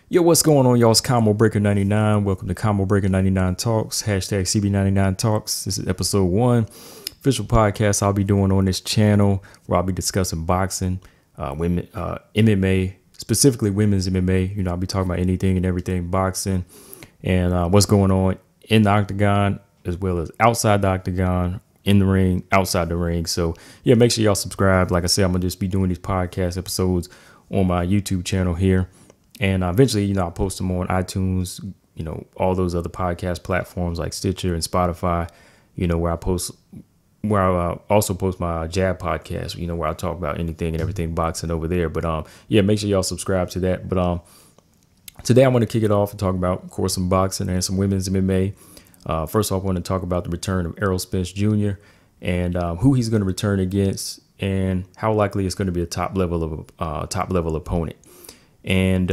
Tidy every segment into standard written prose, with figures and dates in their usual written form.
Yo, what's going on, y'all? It's Combo Breaker 99. Welcome to Combo Breaker 99 Talks, hashtag CB99 Talks. This is episode 1, official podcast I'll be doing on this channel where I'll be discussing boxing, women, MMA, specifically women's MMA. You know, I'll be talking about anything and everything boxing and what's going on in the octagon as well as outside the octagon, in the ring, outside the ring. So, yeah, make sure y'all subscribe. Like I said, I'm going to just be doing these podcast episodes on my YouTube channel here. And eventually, you know, I'll post them on iTunes, you know, all those other podcast platforms like Stitcher and Spotify, you know, where I also post my Jab podcast, you know, where I talk about anything and everything boxing over there. But yeah, make sure y'all subscribe to that. But today I want to kick it off and talk about, of course, some boxing and some women's MMA. First off, I want to talk about the return of Errol Spence Jr. and who he's going to return against and how likely it's going to be a top level opponent. And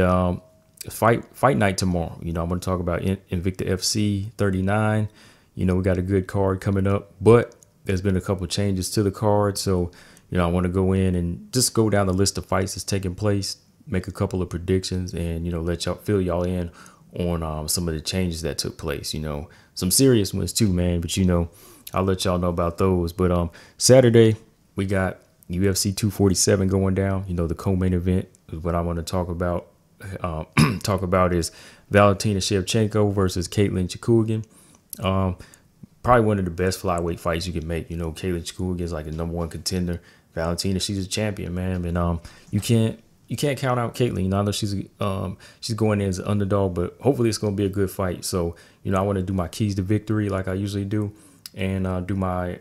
fight night tomorrow. You know, I'm going to talk about Invicta FC 39. You know, we got a good card coming up, but there's been a couple changes to the card. So, you know, I want to go in and just go down the list of fights that's taking place, make a couple of predictions, and, you know, let y'all fill y'all in on some of the changes that took place. You know, some serious ones too, man. But, you know, I'll let y'all know about those. But Saturday, we got UFC 247 going down. You know, the co-main event. What I want to talk about is Valentina Shevchenko versus Katlyn Chookagian. Probably one of the best flyweight fights you can make. You know, Katlyn Chookagian is like the #1 contender. Valentina, she's a champion, man. And you can't count out Katlyn. You know, I know she's going in as an underdog, but hopefully it's going to be a good fight. So, you know, I want to do my keys to victory like I usually do, and do my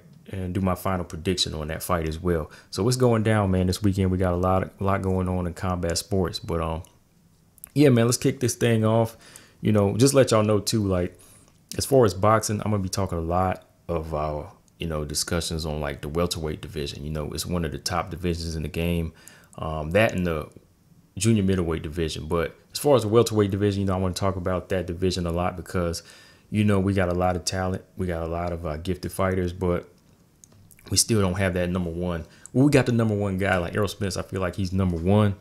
final prediction on that fight as well. So what's going down, man, this weekend? We got a lot going on in combat sports. But yeah, man, let's kick this thing off. You know, just let y'all know too, like, as far as boxing, I'm gonna be talking a lot of our, you know, discussions on like the welterweight division. You know, it's one of the top divisions in the game. That and the junior middleweight division. But as far as the welterweight division, you know, I want to talk about that division a lot because, you know, we got a lot of talent. We got a lot of gifted fighters, but we still don't have that #1. Well, we got the #1 guy like Errol Spence. I feel like he's #1,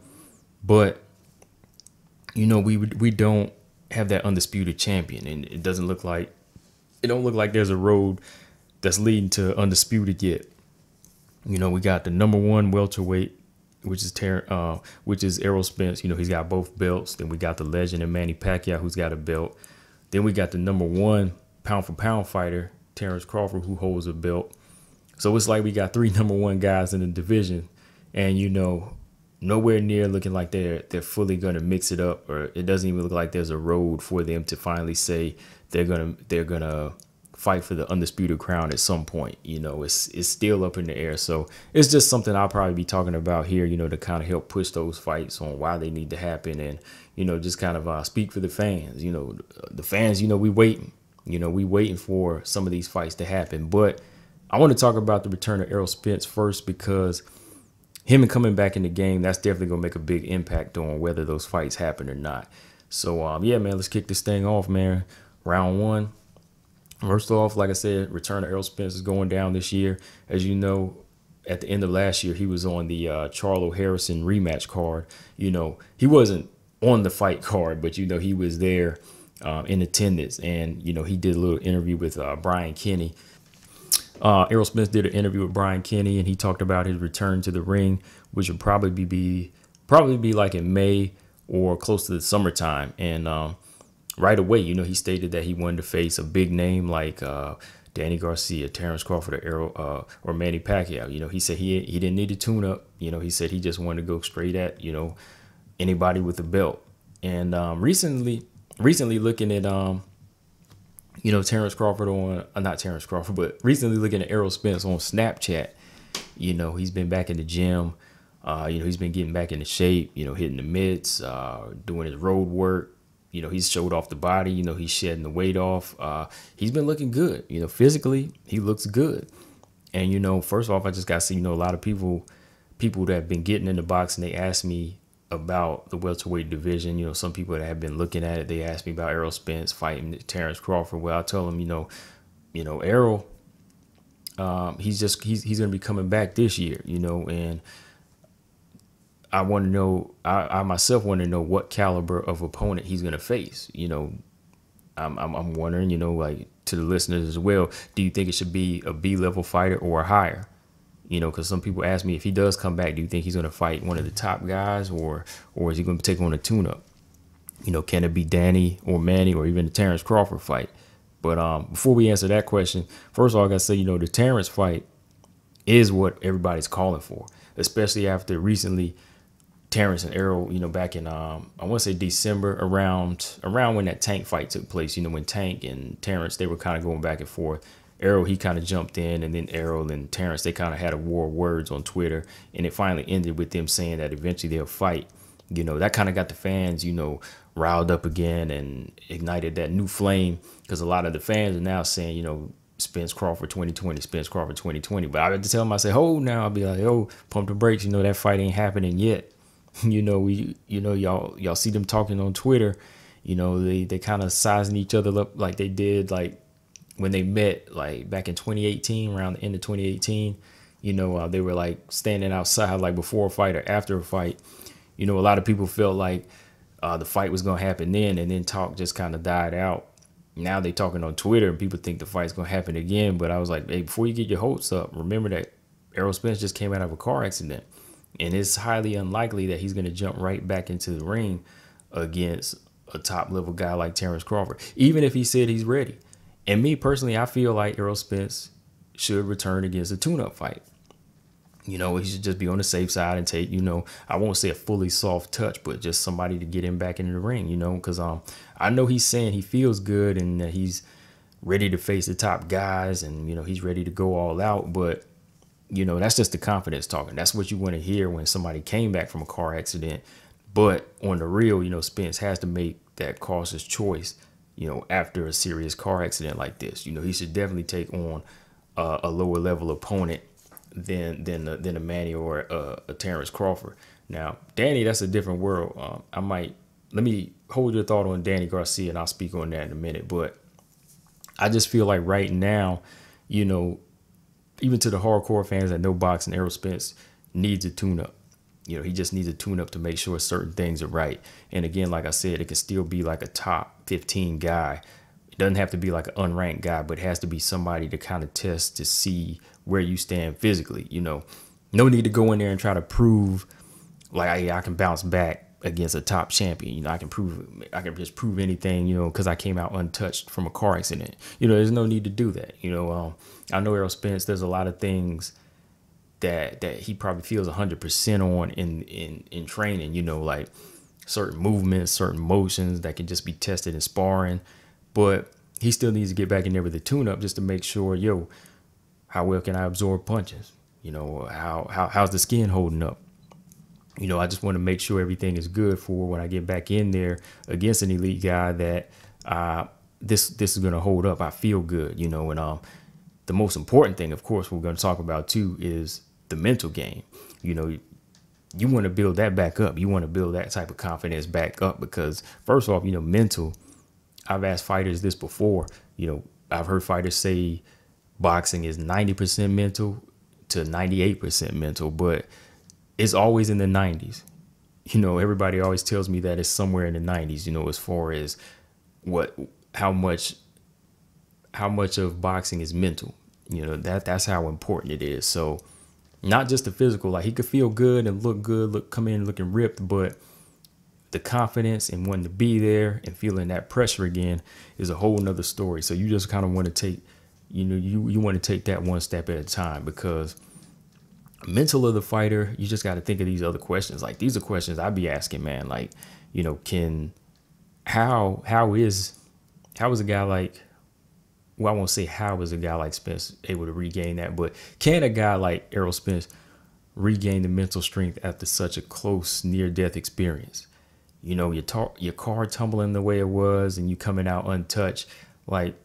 but you know, we don't have that undisputed champion, and it don't look like there's a road that's leading to undisputed yet. You know, we got the #1 welterweight, which is Errol Spence. You know, he's got both belts. Then we got the legend and Manny Pacquiao, who's got a belt. Then we got the #1 pound for pound fighter, Terrence Crawford, who holds a belt. So it's like we got 3 #1 guys in the division, and, you know, nowhere near looking like they're fully going to mix it up, or it doesn't even look like there's a road for them to finally say they're gonna fight for the undisputed crown at some point. You know, it's still up in the air. So it's just something I'll probably be talking about here, you know, to kind of help push those fights on why they need to happen, and, you know, just kind of speak for the fans. You know, the fans, you know, we waiting for some of these fights to happen. But I want to talk about the return of Errol Spence first, because him coming back in the game, that's definitely going to make a big impact on whether those fights happen or not. So, yeah, man, let's kick this thing off, man. Round 1. First off, like I said, return of Errol Spence is going down this year. As you know, at the end of last year, he was on the Charlo Harrison rematch card. You know, he wasn't on the fight card, but, you know, he was there in attendance. And, you know, he did a little interview with Brian Kenny. Errol Spence did an interview with Brian Kenny, and he talked about his return to the ring, which would probably be like in May or close to the summertime. And right away, you know, he stated that he wanted to face a big name like Danny Garcia, Terrence Crawford, or Manny Pacquiao. You know, he said he didn't need to tune up. You know, he said he just wanted to go straight at, you know, anybody with a belt. And recently looking at you know, Terrence Crawford not Terrence Crawford, but recently looking at Errol Spence on Snapchat. You know, he's been back in the gym. You know, he's been getting back into shape, you know, hitting the mitts, doing his road work. You know, he's showed off the body. You know, he's shedding the weight off. He's been looking good. You know, physically, he looks good. And, you know, first off, I just got to see, you know, a lot of people that have been getting into boxing, they ask me about the welterweight division. You know, some people that have been looking at it, they asked me about Errol Spence fighting Terrence Crawford. Well, I tell them, you know, Errol, he's going to be coming back this year, you know, and I want to know, I myself want to know what caliber of opponent he's going to face. You know, I'm wondering, you know, like to the listeners as well, do you think it should be a B-level fighter or higher? You know, because some people ask me, if he does come back, do you think he's going to fight one of the top guys, or is he going to take on a tune-up? You know, can it be Danny or Manny or even the Terrence Crawford fight? But before we answer that question, first of all, I got to say, you know, the Terrence fight is what everybody's calling for, especially after recently Terrence and Errol, you know, back in, I want to say December, around when that Tank fight took place, you know, when Tank and Terrence, they were kind of going back and forth. Errol, he kind of jumped in, and then Errol and Terrence, they kind of had a war of words on Twitter, and it finally ended with them saying that eventually they'll fight. You know, that kind of got the fans, you know, riled up again and ignited that new flame, because a lot of the fans are now saying, you know, Spence Crawford 2020, Spence Crawford 2020. But I had to tell them, I say, oh, now I'll be like, oh, pump the brakes. You know, that fight ain't happening yet. You know, y'all see them talking on Twitter. You know, they kind of sizing each other up like they did, like when they met, like back in 2018, around the end of 2018. You know, they were like standing outside, like before a fight or after a fight. You know, a lot of people felt like the fight was going to happen then, and then talk just kind of died out. Now they talking on Twitter, and people think the fight's going to happen again. But I was like, hey, before you get your hopes up, remember that Errol Spence just came out of a car accident. And it's highly unlikely that he's going to jump right back into the ring against a top-level guy like Terrence Crawford, even if he said he's ready. And me personally, I feel like Errol Spence should return against a tune-up fight. You know, he should just be on the safe side and take, you know, I won't say a fully soft touch, but just somebody to get him back into the ring, you know, because I know he's saying he feels good and that he's ready to face the top guys and, you know, he's ready to go all out. But, you know, that's just the confidence talking. That's what you want to hear when somebody came back from a car accident. But on the real, you know, Spence has to make that cautious choice, you know, after a serious car accident like this. You know, he should definitely take on a lower level opponent than a Manny or a Terrence Crawford. Now, Danny, that's a different world. Let me hold your thought on Danny Garcia, and I'll speak on that in a minute. But I just feel like right now, you know, even to the hardcore fans that know boxing, Errol Spence needs a tune-up. You know, he just needs a tune-up to make sure certain things are right. And again, like I said, it can still be like a top 15 guy. It doesn't have to be like an unranked guy, but it has to be somebody to kind of test to see where you stand physically. You know, no need to go in there and try to prove like, I can bounce back against a top champion. You know, I can just prove anything, you know, because I came out untouched from a car accident. You know, there's no need to do that. You know, I know Errol Spence, there's a lot of things that he probably feels 100% on in training, you know, like certain movements, certain motions that can just be tested in sparring. But he still needs to get back in there with a tune-up just to make sure, yo, how well can I absorb punches? You know, how's the skin holding up? You know, I just want to make sure everything is good for when I get back in there against an elite guy, that this is going to hold up. I feel good, you know. And the most important thing, of course, we're going to talk about too, is the mental game. You know, you want to build that back up. You want to build that type of confidence back up, because first off, you know, mental. I've asked fighters this before. You know, I've heard fighters say boxing is 90% mental to 98% mental, but it's always in the 90s. You know, everybody always tells me that it's somewhere in the 90s, you know, as far as how much of boxing is mental. You know, that's how important it is. So not just the physical, like he could feel good and look good, come in looking ripped, but the confidence and wanting to be there and feeling that pressure again is a whole nother story. So you just kind of want to take, you know, you want to take that one step at a time, because mental of the fighter, you just got to think of these other questions. Like, these are questions I'd be asking, man. Like, you know, how is a guy like, well, I won't say how is a guy like Spence able to regain that, but can a guy like Errol Spence regain the mental strength after such a close near-death experience? You know, your car tumbling the way it was and you coming out untouched. Like,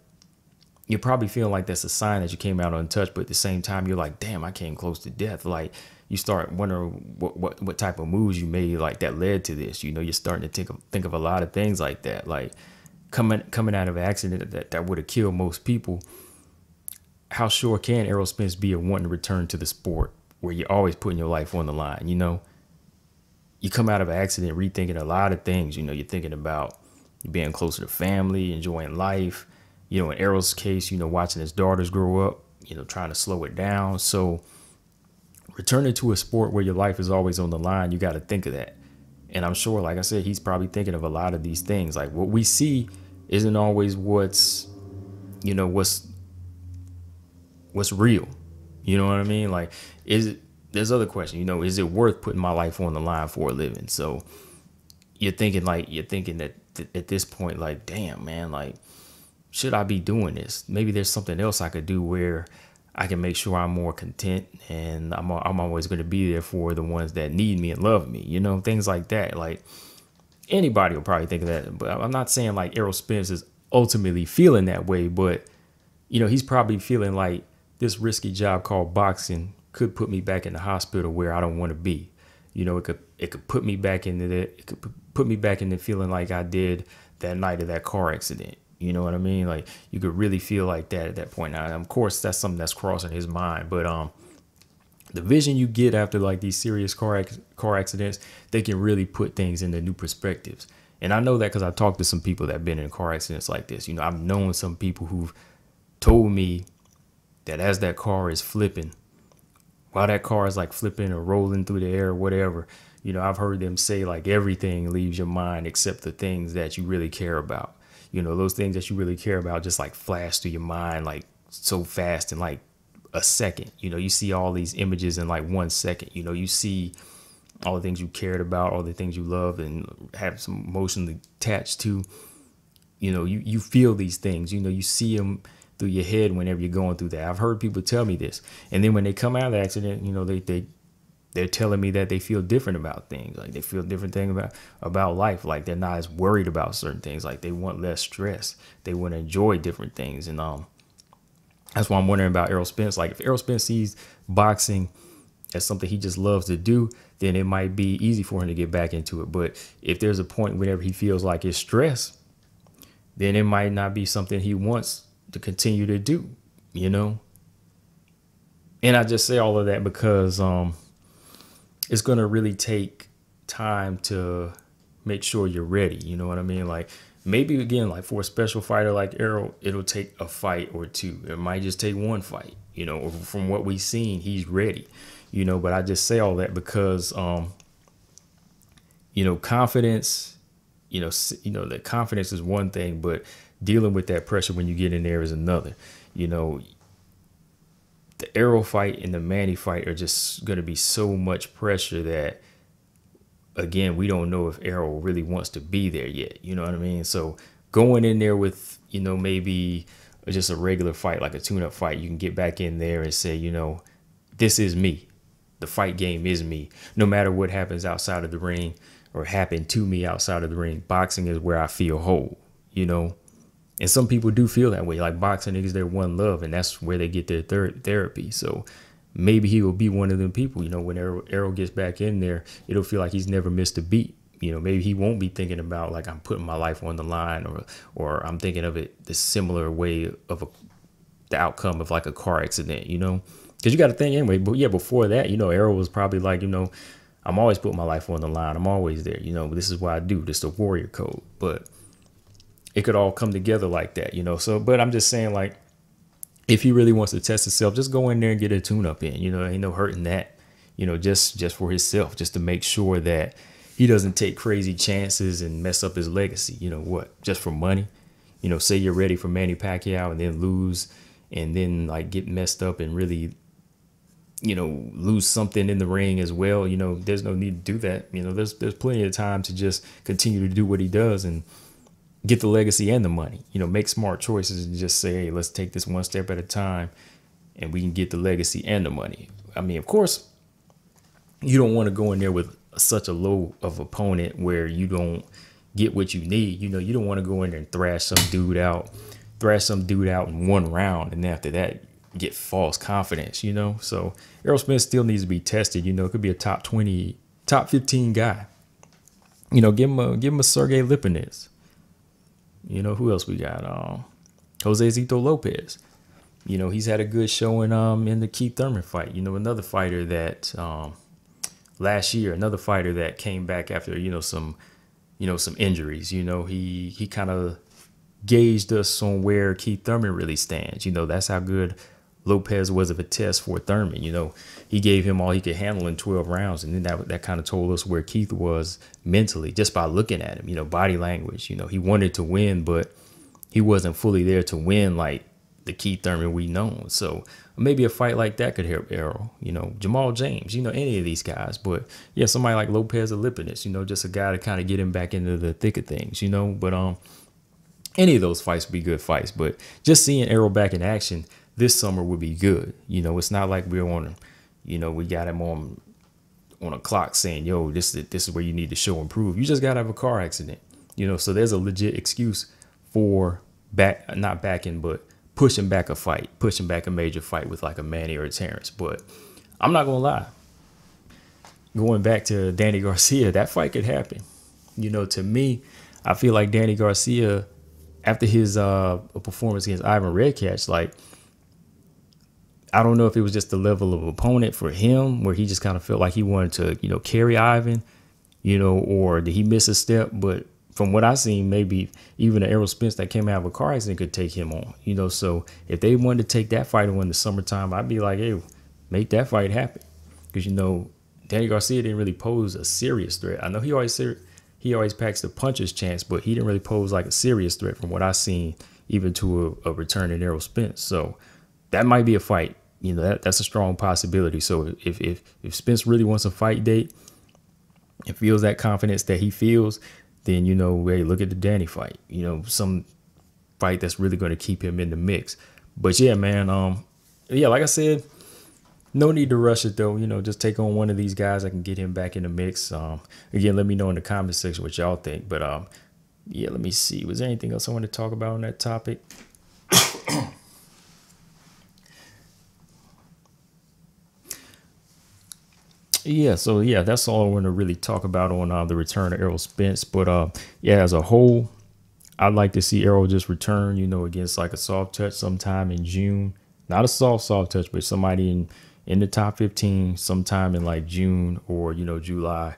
you're probably feeling like that's a sign that you came out untouched, but at the same time, you're like, damn, I came close to death. Like, you start wondering what type of moves you made, like, that led to this. You know, you're starting to think of a lot of things like that. Like, coming out of an accident that would have killed most people. How sure can Errol Spence be of wanting to return to the sport where you're always putting your life on the line, you know? you come out of an accident rethinking a lot of things. You know, you're thinking about being closer to family, enjoying life. You know, in Errol's case, you know, watching his daughters grow up, you know, trying to slow it down. So returning to a sport where your life is always on the line, you got to think of that. And I'm sure, like I said, he's probably thinking of a lot of these things. Like what we see isn't always what's real. You know what I mean? Like, there's other questions, you know, is it worth putting my life on the line for a living? So you're thinking that at this point, like, damn, man, like, should I be doing this? Maybe there's something else I could do where I can make sure I'm more content, and I'm always going to be there for the ones that need me and love me, you know, things like that. Like, anybody will probably think of that, but I'm not saying like Errol Spence is ultimately feeling that way, but, you know, he's probably feeling like this risky job called boxing could put me back in the hospital where I don't want to be. You know, it could put me back into it could put me back into feeling like I did that night of that car accident. You know what I mean? Like, you could really feel like that at that point. Now, of course, that's something that's crossing his mind. But the vision you get after like these serious car accidents, they can really put things into new perspectives. And I know that because I talked to some people that have been in car accidents like this. You know, I've known some people who've told me that as that car is flipping, while that car is like flipping or rolling through the air or whatever, you know, I've heard them say like everything leaves your mind except the things that you really care about. You know, those things that you really care about just like flash through your mind like so fast in like a second. You know, you see all these images in like 1 second. You know, you see all the things you cared about, all the things you love and have some emotionally attached to. You know, you feel these things. You know, you see them through your head whenever you're going through that. I've heard people tell me this. And then when they come out of the accident, you know, they're telling me that they feel different about things. Like, they feel different thing about life. Like, they're not as worried about certain things. Like, they want less stress. They want to enjoy different things. And that's why I'm wondering about Errol Spence. Like, if Errol Spence sees boxing as something he just loves to do, then it might be easy for him to get back into it. But if there's a point whenever he feels like it's stress, then it might not be something he wants to continue to do, you know? And I just say all of that because it's going to really take time to make sure you're ready. You know what I mean? Like, maybe, again, like for a special fighter like Errol, it'll take a fight or two. It might just take one fight. You know, from what we've seen, he's ready. You know, but I just say all that because, you know, confidence, you know, that confidence is one thing, but dealing with that pressure when you get in there is another. You know, the Errol fight and the Manny fight are just going to be so much pressure that, again, we don't know if Errol really wants to be there yet. You know what I mean? So going in there with, you know, maybe just a regular fight, like a tune-up fight, you can get back in there and say, you know, this is me. The fight game is me. No matter what happens outside of the ring or happened to me outside of the ring, boxing is where I feel whole, you know? And some people do feel that way. Like, boxing is their one love, and that's where they get their third therapy. So maybe he will be one of them people. You know, when Errol gets back in there, it'll feel like he's never missed a beat. You know, maybe he won't be thinking about like, I'm putting my life on the line, or I'm thinking of it the similar way of the outcome of like a car accident, you know, because you got to think anyway. But yeah, before that, you know, Errol was probably like, you know, I'm always putting my life on the line. I'm always there. You know, this is what I do. This is the warrior code. But it could all come together like that, you know. So, but I'm just saying, like, if he really wants to test himself, just go in there and get a tune-up in. You know, ain't no hurting that. You know, just for himself, just to make sure that he doesn't take crazy chances and mess up his legacy. You know what? Just for money. You know, say you're ready for Manny Pacquiao and then lose, and then like get messed up and really, you know, lose something in the ring as well. You know, there's no need to do that. You know, there's plenty of time to just continue to do what he does and get the legacy and the money. You know, make smart choices and just say, hey, let's take this one step at a time and we can get the legacy and the money. I mean, of course, you don't want to go in there with such a low of opponent where you don't get what you need. You know, you don't want to go in there and thrash some dude out in one round, and after that get false confidence, you know. So Errol Spence still needs to be tested. You know, it could be a top 20, top 15 guy. You know, give him a Sergey Lipinets. You know, who else we got? Jose Zito Lopez. You know, he's had a good showing in the Keith Thurman fight. You know, another fighter that last year, another fighter that came back after, some injuries. He kind of gauged us on where Keith Thurman really stands. That's how good Lopez was of a test for Thurman. He gave him all he could handle in 12 rounds. And then that kind of told us where Keith was mentally just by looking at him, body language. He wanted to win, but he wasn't fully there to win like the Keith Thurman we know. So maybe a fight like that could help Errol, Jamal James, any of these guys. But yeah, somebody like Lopez or Lipinus, just a guy to kind of get him back into the thick of things, But any of those fights would be good fights. But just seeing Errol back in action this summer would be good. It's not like we're on, we got him on a clock saying, yo, this is where you need to show and prove. You just got to have a car accident, So there's a legit excuse for not backing, but pushing back a fight, pushing back a major fight with like a Manny or a Terrence. But I'm not going to lie. Going back to Danny Garcia, that fight could happen. To me, I feel like Danny Garcia, after his performance against Ivan Redcatch, like, I don't know if it was just the level of opponent for him where he just kind of felt like he wanted to, carry Ivan, or did he miss a step? But from what I've seen, maybe even an Errol Spence that came out of a car accident could take him on, So if they wanted to take that fight on in the summertime, I'd be like, hey, make that fight happen. Because, Danny Garcia didn't really pose a serious threat. I know he always packs the puncher's chance, but he didn't really pose like a serious threat from what I've seen, even to a returning Errol Spence. So that might be a fight. That's a strong possibility. So if Spence really wants a fight date and feels that confidence that he feels, then, hey, look at the Danny fight, some fight that's really going to keep him in the mix. But yeah, man, like I said, no need to rush it though. Just take on one of these guys that can get him back in the mix. Again, let me know in the comment section what y'all think. But yeah, let me see. Was there anything else I want to talk about on that topic? Yeah, so yeah, that's all I want to really talk about on the return of Errol Spence. But yeah, as a whole, I'd like to see Errol just return, against like a soft touch sometime in June. Not a soft touch, but somebody in the top 15 sometime in like June or, July.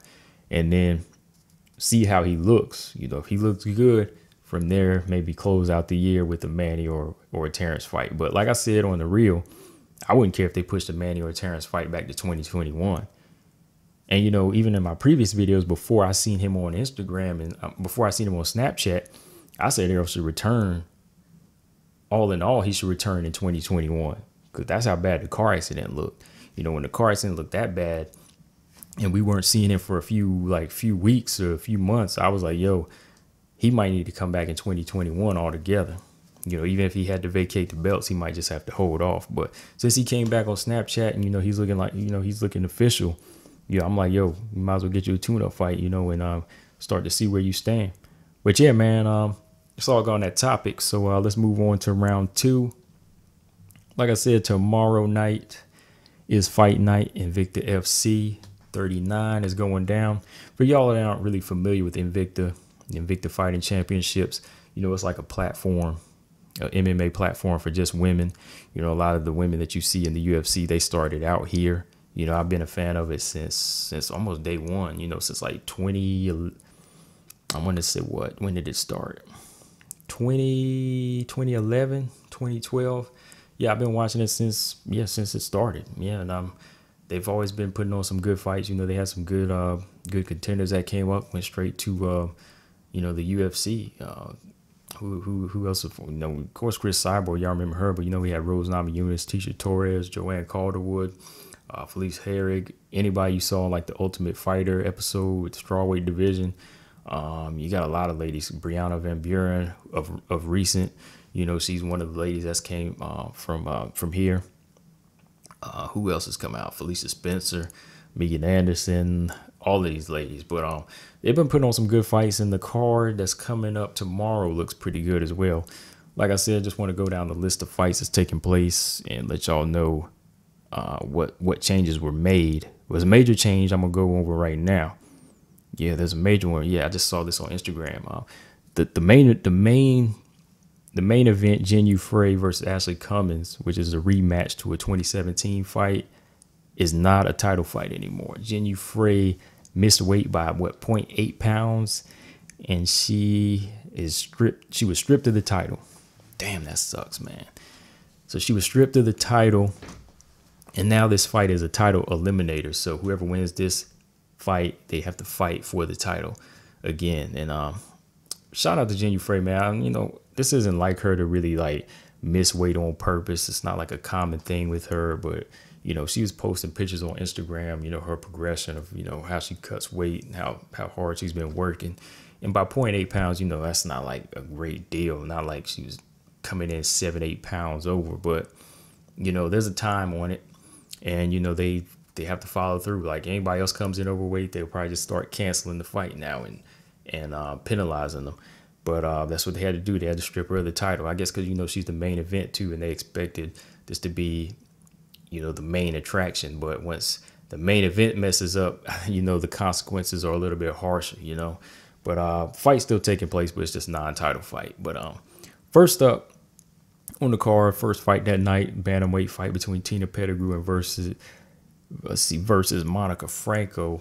And then see how he looks. If he looks good, from there, maybe close out the year with a Manny or a Terrence fight. But like I said on the reel, I wouldn't care if they pushed a Manny or a Terrence fight back to 2021. And, even in my previous videos, before I seen him on Instagram and before I seen him on Snapchat, I said Errol should return. All in all, he should return in 2021 because that's how bad the car accident looked. When the car accident looked that bad and we weren't seeing him for a few weeks or a few months, I was like, yo, he might need to come back in 2021 altogether. Even if he had to vacate the belts, he might just have to hold off. But since he came back on Snapchat and, he's looking like, he's looking official. I'm like, yo, you might as well get you a tune-up fight, and start to see where you stand. But yeah, man, it's all on that topic. So let's move on to round 2. Like I said, tomorrow night is fight night. Invicta FC 39 is going down. For y'all that aren't really familiar with Invicta, the Invicta Fighting Championships, it's like a platform, an MMA platform for just women. A lot of the women that you see in the UFC, they started out here. I've been a fan of it since almost day one, since like 20, I want to say when did it start? 2011, 2012. Yeah, I've been watching it since it started. Yeah, and they've always been putting on some good fights. They had some good contenders that came up, went straight to, the UFC. Who else? Of course, Chris Cyborg, y'all remember her, but we had Rose Namajunas, Tisha Torres, Joanne Calderwood, Felice Herrig, anybody you saw like the Ultimate Fighter episode with the strawweight division. You got a lot of ladies. Brianna Van Buren of recent, she's one of the ladies that's came from here. Who else has come out? Felicia Spencer, Megan Anderson, all of these ladies. But they've been putting on some good fights, and the card that's coming up tomorrow looks pretty good as well. Like I said, just want to go down the list of fights that's taking place and let y'all know what changes were made. It was a major change I'm gonna go over right now. Yeah, there's a major one. Yeah, I just saw this on Instagram. The main event, Jin Yu Frey versus Ashley Cummins, which is a rematch to a 2017 fight, is not a title fight anymore. Jinh Frey missed weight by what, 0.8 pounds, and she was stripped of the title. Damn, that sucks, man. So she was stripped of the title, and now this fight is a title eliminator. So whoever wins this fight, they have to fight for the title again. And shout out to Jinh Frey, man. You know, this isn't like her to really like miss weight on purpose. It's not like a common thing with her, but you know, she was posting pictures on Instagram, you know, her progression of, you know, how she cuts weight and how hard she's been working. And by 0.8 pounds, you know, that's not like a great deal. Not like she was coming in 7-8 pounds over, but you know, there's a time on it, and you know, they have to follow through. Like anybody else comes in overweight, they'll probably just start canceling the fight now and penalizing them. But that's what they had to do. They had to strip her of the title, I guess, because you know, she's the main event too, and they expected this to be, you know, the main attraction. But once the main event messes up, you know, the consequences are a little bit harsher, you know. But fight's still taking place, but it's just non-title fight. But first up on the card, first fight that night, bantamweight fight between Tina Pettigrew and versus Monica Franco.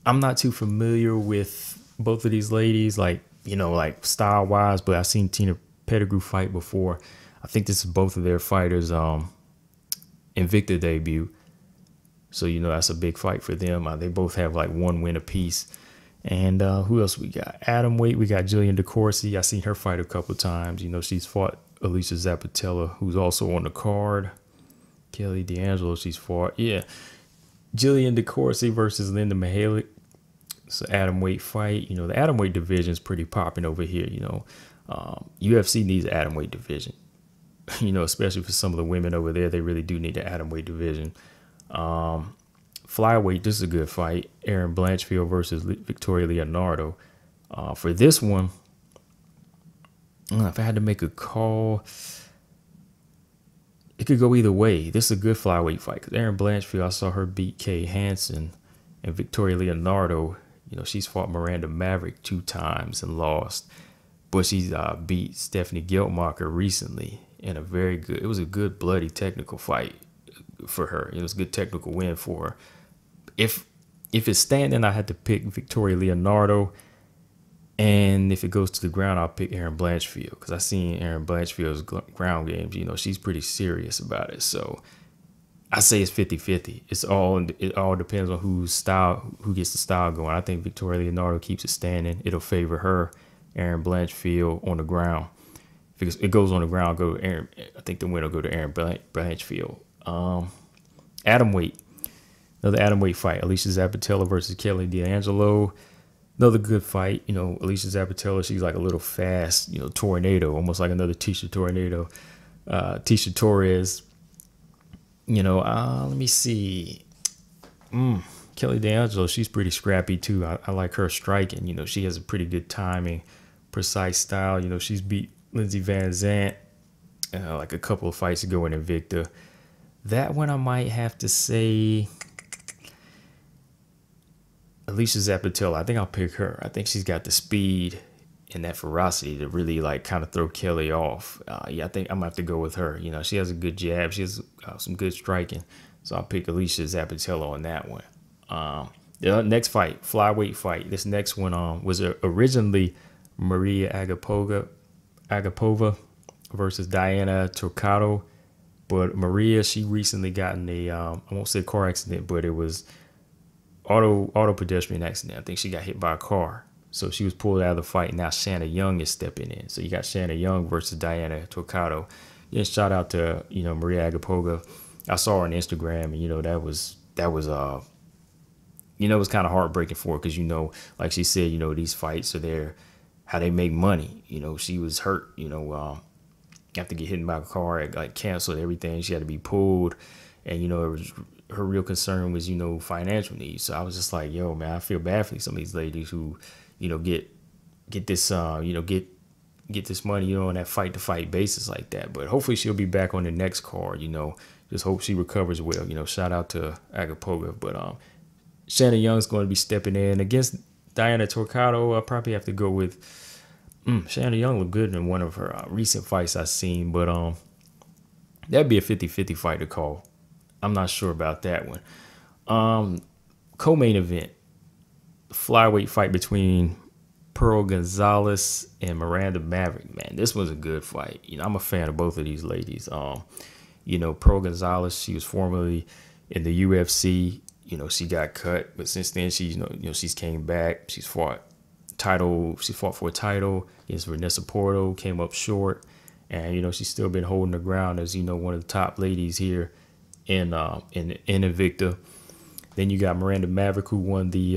I'm not too familiar with both of these ladies, like, you know, like style wise, but I've seen Tina Pettigrew fight before. I think this is both of their fighters' Invicta debut. So, you know, that's a big fight for them. They both have like one win apiece. And who else we got? Atomweight, we got Jillian DeCourcy. I seen her fight a couple times. You know, she's fought Alicia Zapatella, who's also on the card. Kelly D'Angelo, she's fought. Yeah. Jillian DeCourcy versus Linda Mihalik. It's an atomweight fight. You know, the atomweight division is pretty popping over here. You know, UFC needs an atomweight division. You know, especially for some of the women over there, they really do need the atomweight division. Flyweight, this is a good fight. Erin Blanchfield versus Victoria Leonardo. For this one, if I had to make a call, it could go either way. This is a good flyweight fight because Erin Blanchfield, I saw her beat Kay Hansen, and Victoria Leonardo, you know, she's fought Miranda Maverick 2 times and lost, but she's beat Stephanie Geltmacher recently in it was a good bloody technical fight for her. It was a good technical win for her. If it's standing, I had to pick Victoria Leonardo, and if it goes to the ground, I'll pick Erin Blanchfield because I seen Erin Blanchfield's ground games. You know, she's pretty serious about it. So I say it's 50-50. It all depends on who gets the style going. I think Victoria Leonardo keeps it standing. It'll favor her. Erin Blanchfield on the ground. If it goes on the ground, I'll go to Erin. I think the winner will go to Erin Blanchfield. Atomweight. Another atomweight fight. Alicia Zapatella versus Kelly D'Angelo. Another good fight. You know, Alicia Zapatella, she's like a little fast, you know, tornado, almost like another Tisha Tornado. Tisha Torres. You know, let me see. Kelly D'Angelo, she's pretty scrappy too. I like her striking. You know, she has a pretty good timing, precise style. You know, she's beat Lindsey Van Zant like a couple of fights ago in Invicta. That one I might have to say Alicia Zapatella. I think I'll pick her. I think she's got the speed and that ferocity to really like kind of throw Kelly off. Yeah, I think I'm gonna have to go with her. You know, she has a good jab. She has some good striking. So I'll pick Alicia Zapatella on that one. The next fight, flyweight fight. This next one was originally Maria Agapova versus Diana Turcato. But Maria, she recently got in I won't say car accident, but it was auto pedestrian accident. I think she got hit by a car. So she was pulled out of the fight. Now Shanna Young is stepping in. So you got Shanna Young versus Diana Turcato. Yeah, shout out to, you know, Maria Agapova. I saw her on Instagram, and you know, that was you know, it was kind of heartbreaking for her because, you know, like she said, you know, these fights are there, how they make money. You know, she was hurt, you know, after get hit by a car, it like canceled everything. She had to be pulled, and you know, her real concern was, you know, financial needs. So I was just like, yo, man, I feel bad for some of these ladies who, you know, get this, you know, get this money, you know, on that fight-to-fight basis like that. But hopefully she'll be back on the next card, you know. Just hope she recovers well. You know, shout out to Agapova. But Shanna Young's going to be stepping in against Diana Turcato. I'll probably have to go with Shanna Young. Looked good in one of her recent fights I've seen. But that'd be a 50-50 fight to call. I'm not sure about that one. Co-main event, flyweight fight between Pearl Gonzalez and Miranda Maverick. Man, this was a good fight. I'm a fan of both of these ladies. Pearl Gonzalez, she was formerly in the UFC. She got cut, but since then she's came back. She's fought for a title against Vanessa Porto, came up short, and she's still been holding her ground as one of the top ladies here in Invicta. Then you got Miranda Maverick, who won the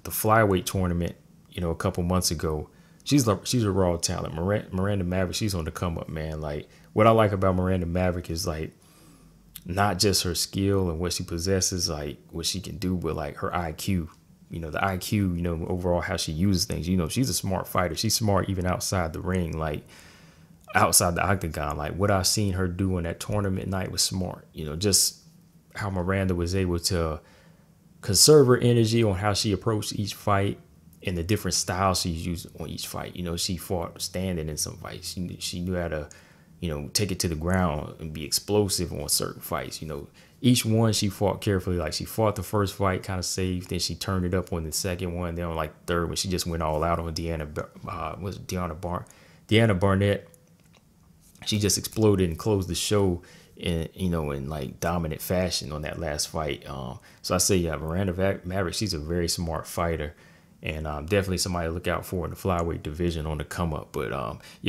flyweight tournament a couple months ago. She's a raw talent. Miranda Maverick, she's on the come up, man. Like, what I like about Miranda Maverick is like not just her skill and what she possesses, like what she can do, but like her IQ. The IQ, overall how she uses things. She's a smart fighter. She's smart even outside the ring, like outside the octagon. Like what I've seen her do on that tournament night was smart. Just how Miranda was able to conserve her energy on how she approached each fight and the different styles she's used on each fight. She fought standing in some fights. She knew how to, take it to the ground and be explosive on certain fights. Each one she fought carefully. Like she fought the first fight kind of safe, then she turned it up on the second one. Then on like third when she just went all out on Deanna Barnett. She just exploded and closed the show in like dominant fashion on that last fight. So I say, yeah, Miranda Maverick, she's a very smart fighter, and definitely somebody to look out for in the flyweight division on the come up. But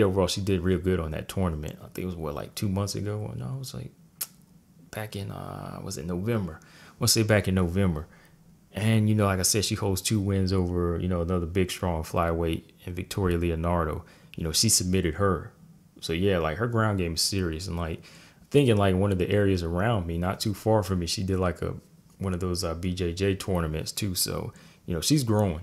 overall, she did real good on that tournament. I think it was like 2 months ago. No, it was like back in was it November? Let's say back in November. And like I said, she holds 2 wins over another big strong flyweight and Victoria Leonardo. She submitted her. So yeah, like her ground game is serious, and like thinking like one of the areas around me, not too far from me, she did like one of those BJJ tournaments too. So she's growing.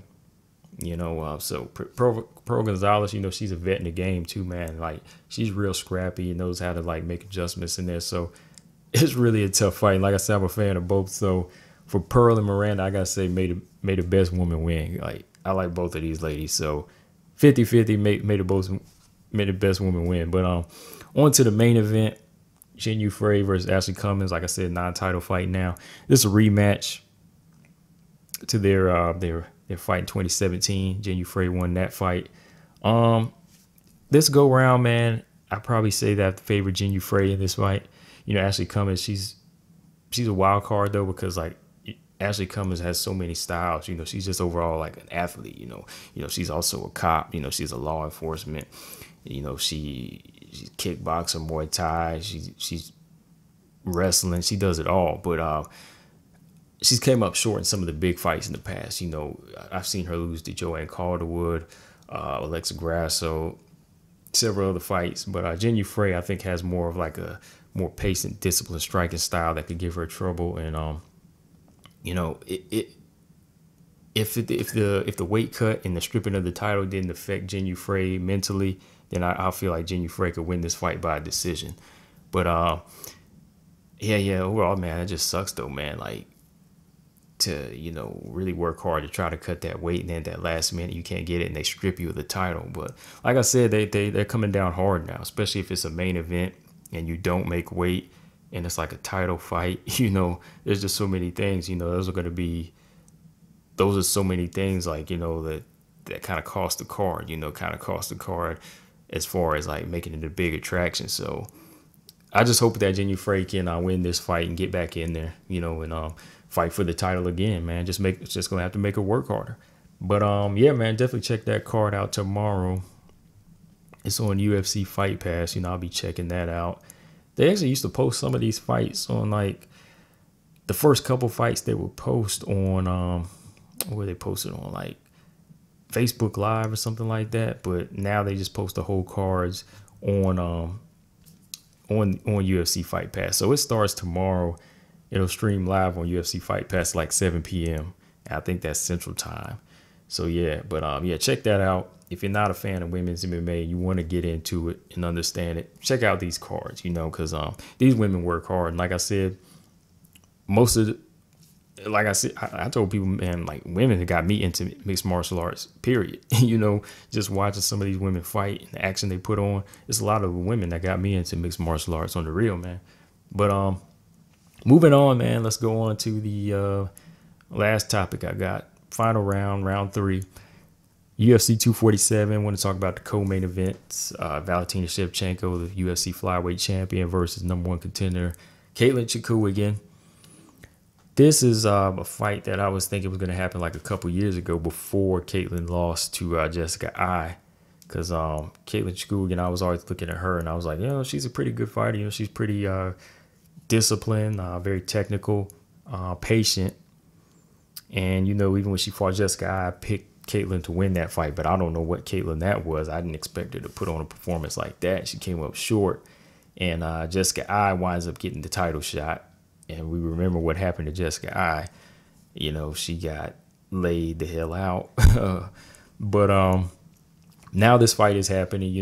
So Pearl Gonzalez, she's a vet in the game too, man. Like she's real scrappy and knows how to like make adjustments in there. So it's really a tough fight. Like I said, I'm a fan of both. So for Pearl and Miranda, I gotta say, may the best woman win. Like I like both of these ladies. So 50-50, may the best woman win. But on to the main event, Jinh Yu Frey versus Ashley Cummins. Like I said, non-title fight now. This is a rematch to their fight in 2017. Jinh Yu Frey won that fight. This go round, man, I probably say that I favor Jinh Yu Frey in this fight. Ashley Cummins, she's a wild card though, because like Ashley Cummins has so many styles. She's just overall like an athlete. She's also a cop. She's a law enforcement. She's kickboxer, Muay Thai. She's wrestling. She does it all. But she's came up short in some of the big fights in the past. I've seen her lose to Joanne Calderwood, Alexa Grasso, several other fights. But Jinh Yu Frey, I think, has more of like a more pace and discipline striking style that could give her trouble. And if the weight cut and the stripping of the title didn't affect Jinh Yu Frey mentally, then I feel like Jinh Yu Frey could win this fight by a decision. But overall, man, it just sucks though, man. Like to really work hard to try to cut that weight, and then that last minute you can't get it, and they strip you of the title. But like I said, they're coming down hard now, especially if it's a main event and you don't make weight and it's like a title fight. There's just so many things. Those are so many things like that kind of cost the card. As far as like making it a big attraction. So I just hope that Jinh Yu Frey can win this fight and get back in there, and fight for the title again, man. It's just gonna have to make her work harder. But yeah, man, definitely check that card out tomorrow. It's on UFC Fight Pass. I'll be checking that out. They actually used to post some of these fights on like the first couple fights they would post on where they posted on like Facebook Live or something like that, but now they just post the whole cards on UFC Fight Pass. So it starts tomorrow. It'll stream live on UFC Fight Pass like 7 p.m. I think that's Central Time. So yeah, but check that out. If you're not a fan of women's MMA, you want to get into it and understand it, check out these cards, because these women work hard. And like I said, I told people, man, like women that got me into mixed martial arts, period. Just watching some of these women fight and the action they put on. It's a lot of women that got me into mixed martial arts on the real, man. But Moving on, man. Let's go on to the last topic I got. Final round, round 3. UFC 247. Want to talk about the co-main events. Valentina Shevchenko, the UFC flyweight champion, versus #1 contender Katlyn Chookagian. This is a fight that I was thinking was going to happen like a couple years ago before Katlyn lost to Jessica Eye. Because Katlyn Chookagian, I was always looking at her and I was like, she's a pretty good fighter. She's pretty disciplined, very technical, patient. And, even when she fought Jessica Eye, I picked Katlyn to win that fight, but I don't know what Katlyn that was. I didn't expect her to put on a performance like that. She came up short, and Jessica Eye winds up getting the title shot. And we remember what happened to Jessica Eye. She got laid the hell out. But now this fight is happening.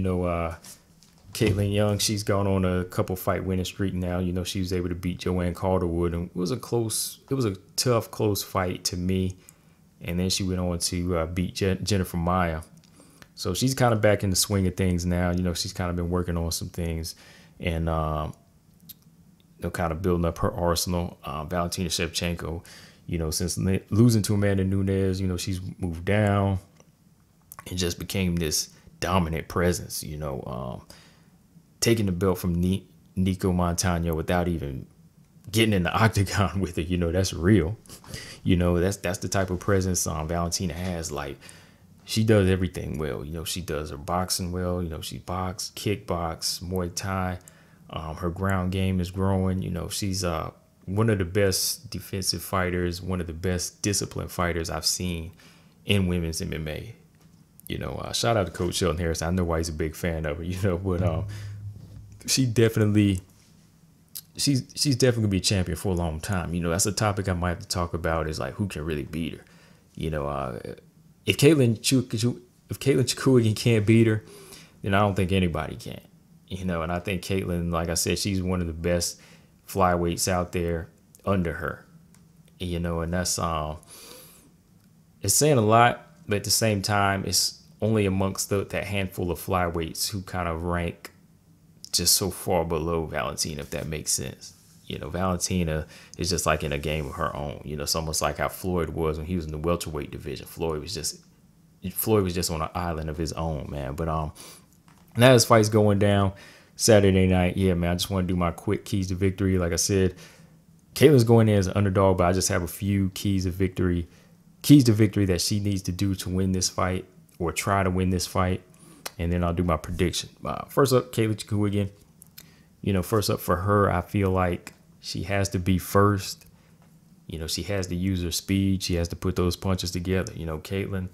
Katlyn Young, she's gone on a couple fight winning streak now. She was able to beat Joanne Calderwood, and it was a tough, close fight to me. And then she went on to beat Jennifer Maia. So she's kind of back in the swing of things now. She's kind of been working on some things and, kind of building up her arsenal. Valentina Shevchenko, since losing to Amanda Nunes, she's moved down and just became this dominant presence, taking the belt from Nico Montano without even getting in the octagon with her. That's real. That's the type of presence Valentina has. Like, she does everything well. She does her boxing well. She box, kickbox, Muay Thai. Her ground game is growing. She's one of the best defensive fighters, one of the best disciplined fighters I've seen in women's MMA. Shout out to Coach Shelton Harris. I know why he's a big fan of her, but she's definitely gonna be a champion for a long time. That's a topic I might have to talk about, is like, who can really beat her. If Katlyn Chookagian can't beat her, then I don't think anybody can. And I think Katlyn, like I said, she's one of the best flyweights out there under her. And that's it's saying a lot, but at the same time, it's only amongst that handful of flyweights who kind of rank just so far below Valentina, if that makes sense. Valentina is just like in a game of her own. It's almost like how Floyd was when he was in the welterweight division. Floyd was just on an island of his own, man. But now this fight's going down Saturday night. Yeah, man, I just want to do my quick keys to victory. Like I said, Katlyn's going in as an underdog, but I just have a few keys to victory that she needs to do to win this fight, or try to win this fight. And then I'll do my prediction. First up, Katlyn Chookagian. First up for her, I feel like she has to be first. She has to use her speed. She has to put those punches together. Katlyn,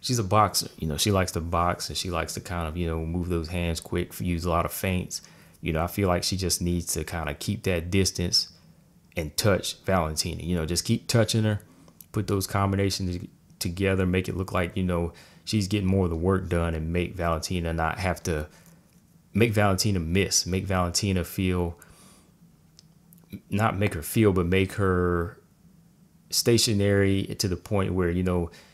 she's a boxer. She likes to box, and she likes to kind of, move those hands quick, use a lot of feints. I feel like she just needs to kind of keep that distance and touch Valentina. Just keep touching her, put those combinations together, make it look like, she's getting more of the work done, and make Valentina make Valentina feel, not make her feel, but make her stationary to the point where,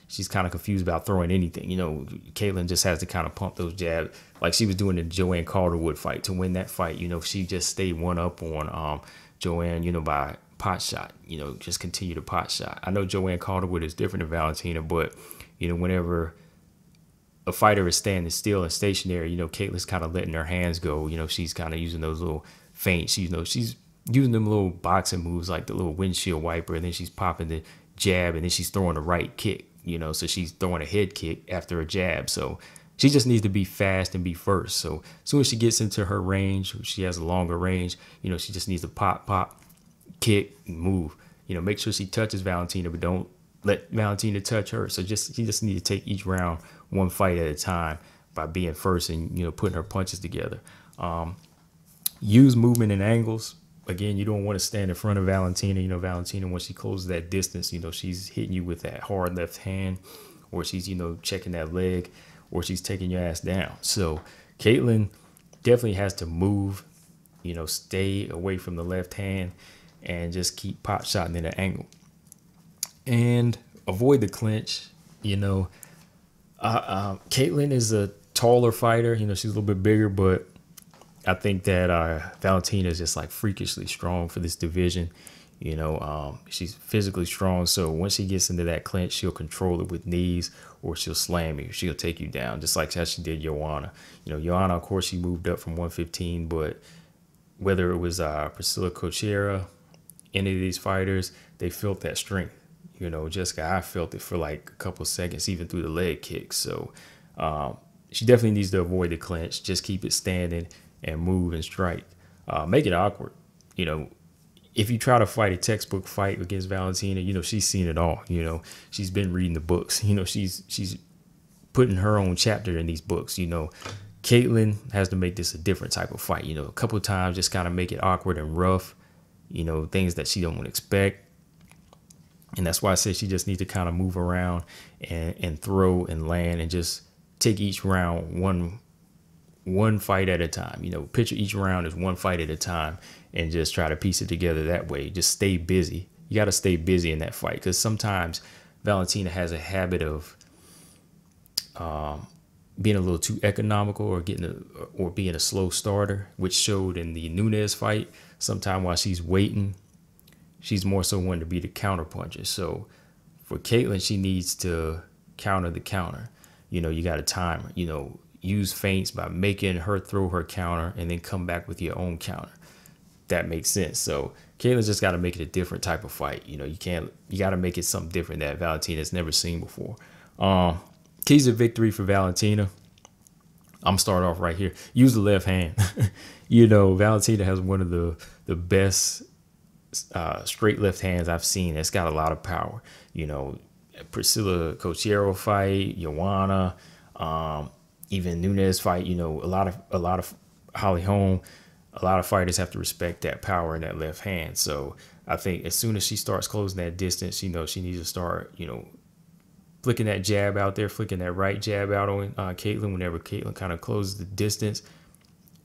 she's kind of confused about throwing anything. Katlyn just has to kind of pump those jabs like she was doing the Joanne Calderwood fight. To win that fight, she just stayed one up on Joanne, by pot shot, just continue to pot shot. I know Joanne Calderwood is different than Valentina, but, whenever a fighter is standing still and stationary, Katlyn's kind of letting her hands go. She's kind of using those little feints. She's using them little boxing moves like the little windshield wiper, and then she's popping the jab, and then she's throwing a right kick, so she's throwing a head kick after a jab. So she just needs to be fast and be first. So as soon as she gets into her range, she has a longer range, she just needs to pop, kick, move. Make sure she touches Valentina, but don't let Valentina touch her. So she just needs to take each round one fight at a time by being first and, putting her punches together. Use movement and angles. Again, you don't want to stand in front of Valentina. Valentina, when she closes that distance, she's hitting you with that hard left hand, or she's, checking that leg, or she's taking your ass down. So Katlyn definitely has to move, stay away from the left hand and just keep pop shotting in an angle. And avoid the clinch. Katlyn is a taller fighter. She's a little bit bigger, but I think that Valentina is just like freakishly strong for this division. She's physically strong, so once she gets into that clinch, she'll control it with knees, or she'll slam you. She'll take you down, just like how she did Joanna. Joanna, of course, she moved up from 115, but whether it was Priscilla Cochera, any of these fighters, they felt that strength. Jessica, I felt it for like a couple seconds, even through the leg kicks. So she definitely needs to avoid the clinch. Just keep it standing and move and strike. Make it awkward. If you try to fight a textbook fight against Valentina, she's seen it all. She's been reading the books. She's putting her own chapter in these books. Katlyn has to make this a different type of fight. A couple of times, just kind of make it awkward and rough. Things that she don't expect. And that's why I said she just needs to kind of move around and throw and land and just take each round one fight at a time. Picture each round as one fight at a time and just try to piece it together that way. Just stay busy. You got to stay busy in that fight, because sometimes Valentina has a habit of being a little too economical or being a slow starter, which showed in the Nunes fight. Sometime while she's waiting, she's more so one to be the counter puncher. So for Katlyn, she needs to counter the counter. You got to time her. Use feints by making her throw her counter and then come back with your own counter. That makes sense. So Katlyn's just got to make it a different type of fight. You got to make it something different that Valentina's never seen before. Keys of victory for Valentina. I'm starting off right here. Use the left hand. Valentina has one of the best straight left hands I've seen. It's got a lot of power. Priscilla Cochero fight, Joanna, even Nunes fight. A lot of Holly Holm. A lot of fighters have to respect that power in that left hand. So I think as soon as she starts closing that distance, she needs to start, flicking that jab out there, flicking that right jab out on Katlyn. Whenever Katlyn kind of closes the distance,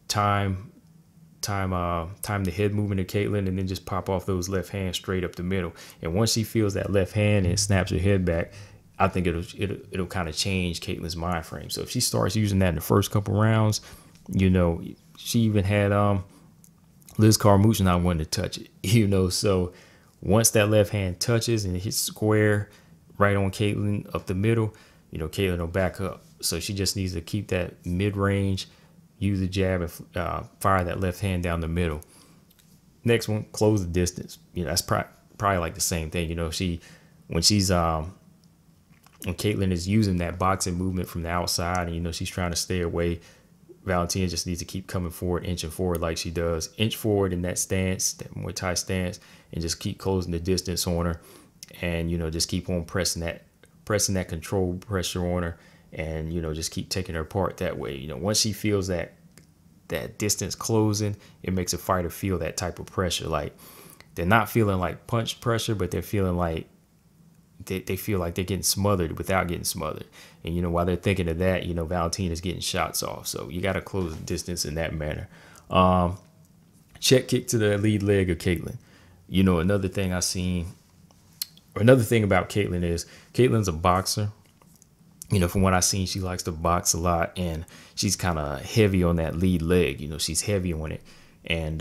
time the head movement of Katlyn, and then just pop off those left hands straight up the middle. And once she feels that left hand and snaps her head back, I think it'll kind of change Katlyn's mind frame. So if she starts using that in the first couple rounds, she even had Liz Carmouche not wanting to touch it. So once that left hand touches and it hits square right on Katlyn up the middle, Katlyn will back up. So she just needs to keep that mid-range, use the jab, and fire that left hand down the middle. Next one, close the distance. That's probably like the same thing. When Katlyn is using that boxing movement from the outside, and she's trying to stay away, Valentina just needs to keep coming forward, inching forward like she does. Inch forward in that stance, that Muay Thai stance, and just keep closing the distance on her. And, just keep on pressing that control pressure on her, and, just keep taking her apart that way. Once she feels that distance closing, it makes a fighter feel that type of pressure. Like, they're not feeling like punch pressure, but they're feeling like they feel like they're getting smothered without getting smothered. And, while they're thinking of that, Valentina's getting shots off. So you got to close the distance in that manner. Check kick to the lead leg of Katlyn. Another thing I've seen, or another thing about Katlyn is Katlyn's a boxer. From what I've seen, she likes to box a lot, and she's kind of heavy on that lead leg. She's heavy on it. And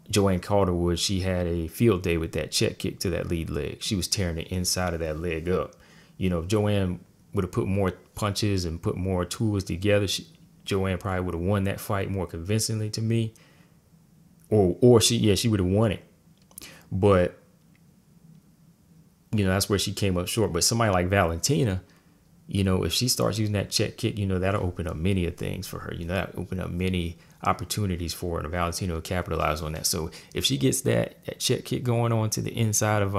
Joanne Calderwood, she had a field day with that check kick to that lead leg. She was tearing the inside of that leg up. If Joanne would have put more punches and put more tools together, Joanne probably would have won that fight more convincingly to me. Or she would have won it. But, that's where she came up short. But somebody like Valentina, if she starts using that check kick, that'll open up many of things for her. That'll open up many opportunities for her, and Valentina will capitalize on that. So if she gets that check kick going on to the inside of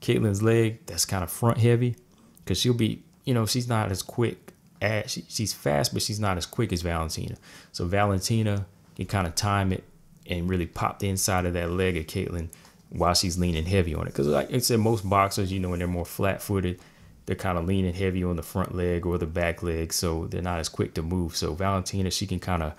Katlyn's leg, that's kind of front heavy, because she'll be, she's not as quick as she's fast, but she's not as quick as Valentina. So Valentina can kind of time it and really pop the inside of that leg of Katlyn while she's leaning heavy on it. Because like I said, most boxers, when they're more flat-footed, they're kind of leaning heavy on the front leg or the back leg, so they're not as quick to move. So Valentina, she can kind of,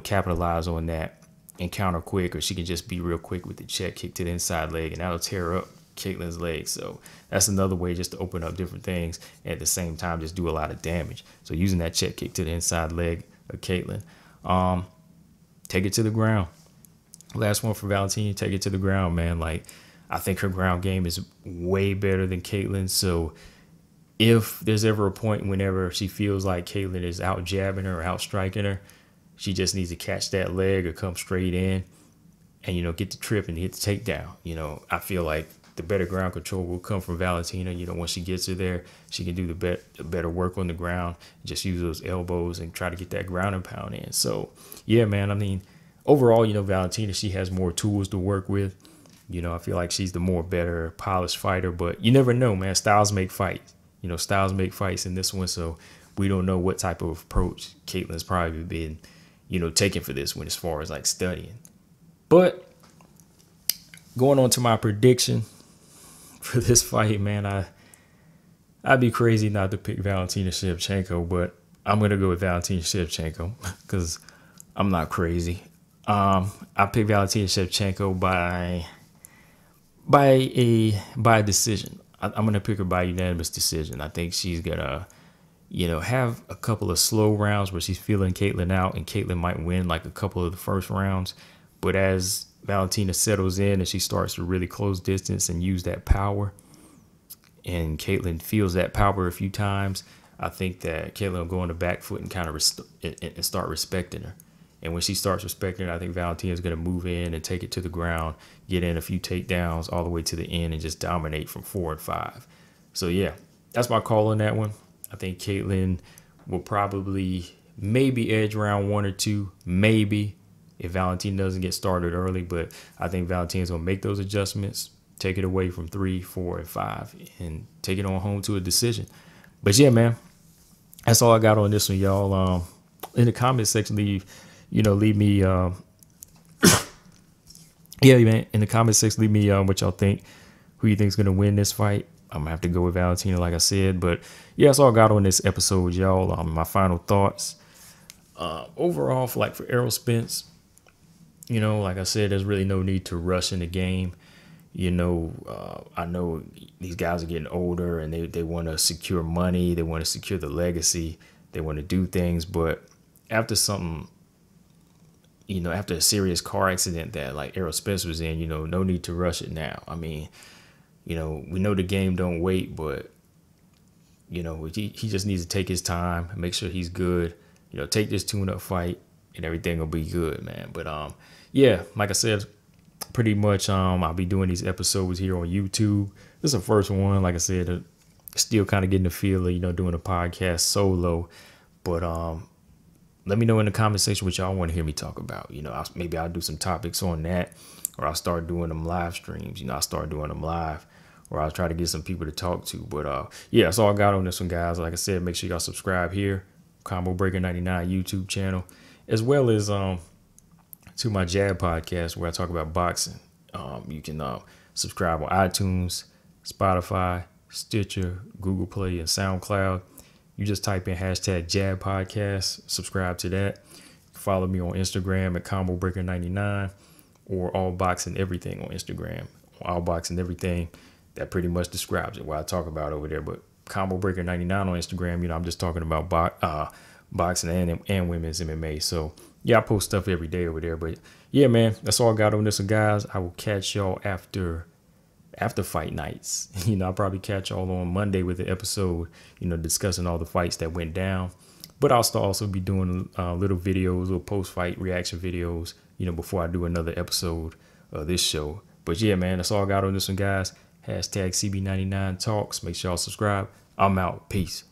capitalize on that and counter quick, or she can just be real quick with the check kick to the inside leg, and that'll tear up Katlyn's leg. So that's another way just to open up different things, and at the same time just do a lot of damage. So using that check kick to the inside leg of Katlyn. take it to the ground. Last one for Valentina, take it to the ground, man. Like, I think her ground game is way better than Katlyn. So if there's ever a point whenever she feels like Katlyn is out jabbing her or out striking her, she just needs to catch that leg or come straight in and, you know, get the trip and hit the takedown. You know, I feel like the better ground control will come from Valentina. You know, once she gets her there, she can do the better work on the ground, just use those elbows and try to get that ground and pound in. So, yeah, man, I mean, overall, you know, Valentina, she has more tools to work with. You know, I feel like she's the more better polished fighter, but you never know, man. Styles make fights. You know, styles make fights in this one, so we don't know what type of approach Katlyn's probably been, you know, taking for this one as far as like studying. But going on to my prediction for this fight, man, I'd be crazy not to pick Valentina Shevchenko, but I'm gonna go with Valentina Shevchenko because I'm not crazy. I picked Valentina Shevchenko by a decision. I'm gonna pick her by unanimous decision. I think she's gonna, you know, have a couple of slow rounds where she's feeling Katlyn out, and Katlyn might win like a couple of the first rounds. But as Valentina settles in and she starts to really close distance and use that power, and Katlyn feels that power a few times, I think that Katlyn will go on the back foot and kind of and start respecting her. And when she starts respecting her, I think Valentina is going to move in and take it to the ground, get in a few takedowns all the way to the end, and just dominate from 4 and 5. So, yeah, that's my call on that one. I think Katlyn will probably maybe edge round 1 or 2, maybe, if Valentina doesn't get started early. But I think Valentina's going to make those adjustments, take it away from 3, 4, and 5, and take it on home to a decision. But, yeah, man, that's all I got on this one, y'all. In the comments section, leave me, yeah, man, in the comment section, leave me what y'all think, who you think is going to win this fight. I'm going to have to go with Valentina, like I said. But, yeah, that's all I got on this episode, y'all. My final thoughts. Overall, for Errol Spence, you know, like I said, there's really no need to rush in the game. You know, I know these guys are getting older, and they want to secure money. They want to secure the legacy. They want to do things. But after something, you know, after a serious car accident that like Errol Spence was in, you know, no need to rush it now. I mean, you know, we know the game don't wait, but, you know, he just needs to take his time, make sure he's good, you know, take this tune-up fight, and everything will be good, man. But, yeah, like I said, pretty much I'll be doing these episodes here on YouTube. This is the first one, like I said, still kind of getting the feel of, you know, doing a podcast solo. But, let me know in the comment section what y'all want to hear me talk about. You know, maybe I'll do some topics on that, or I'll start doing them live streams. You know, I'll start doing them live, or I'll try to get some people to talk to. But, yeah, that's all I got on this one, guys. Like I said, make sure y'all subscribe here, Combo Breaker 99 YouTube channel, as well as to my Jab podcast where I talk about boxing. You can subscribe on iTunes, Spotify, Stitcher, Google Play, and SoundCloud. You just type in hashtag Jab Podcast, subscribe to that. Follow me on Instagram at Combo Breaker 99, or All Boxing Everything on Instagram. All Boxing Everything, that pretty much describes it, what I talk about over there. But Combo Breaker 99 on Instagram, you know, I'm just talking about boxing and women's MMA. So, yeah, I post stuff every day over there. But, yeah, man, that's all I got on this one, guys. I will catch y'all after fight nights. You know, I'll probably catch y'all on Monday with the episode, you know, discussing all the fights that went down. But I'll also be doing little videos or post-fight reaction videos, you know, before I do another episode of this show. But, yeah, man, that's all I got on this one, guys. Hashtag CB99 Talks. Make sure y'all subscribe. I'm out. Peace.